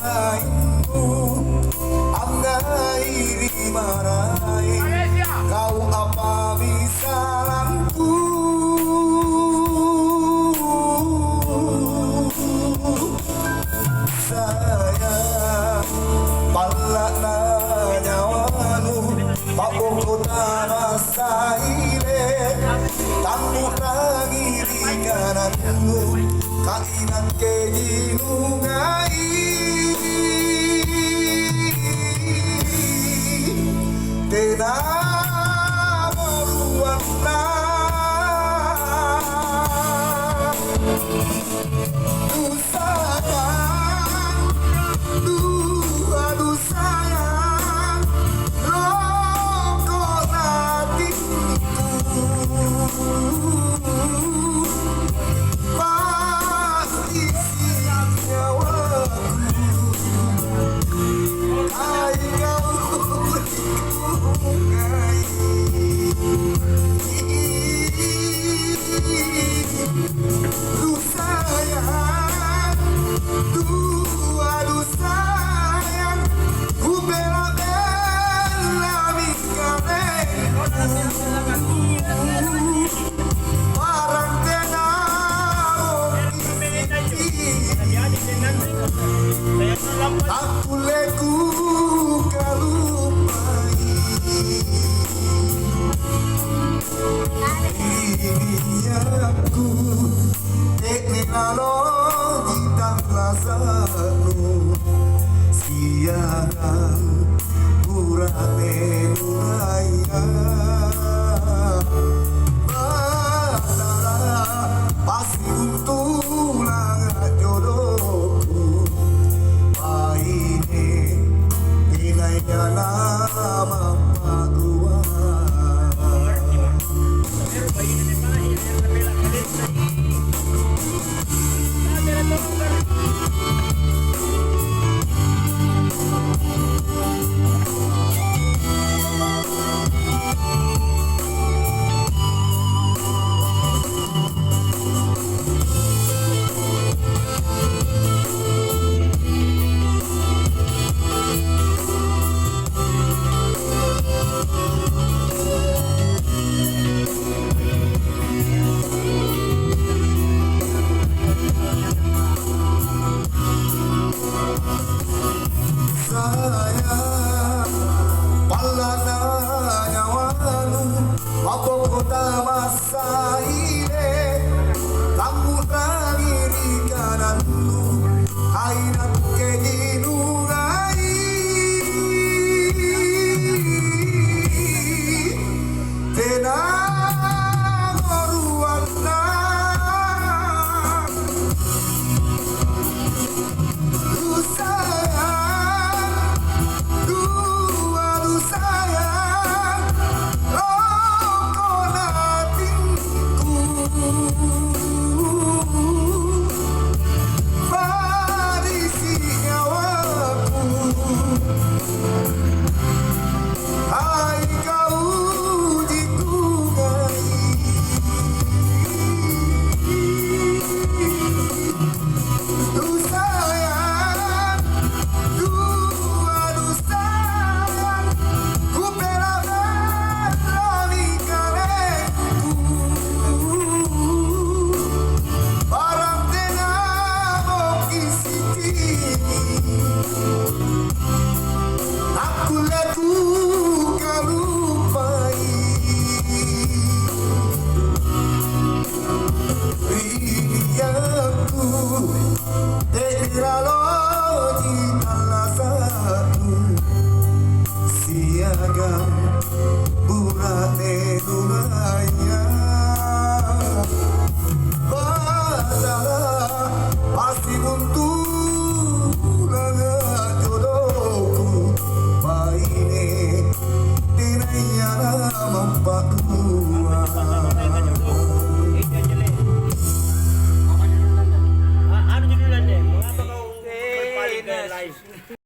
lainmu anggai dimarahi kau apa bisa lampu sayang palak na nyawanu papong kota masaile tamu nangiri kananmu kainan kejinungai tena moruana tu sayang aduh sayang rokok hatiku pasti nyawaku hai kau dikungai duh sayang aduh sayang ku bela-bela mingkane parang tenang aku leku kalupai ini aku teknologi dan rasanu siaran kurane nuraya badara pasti untung jodohku paine dinainya nama padua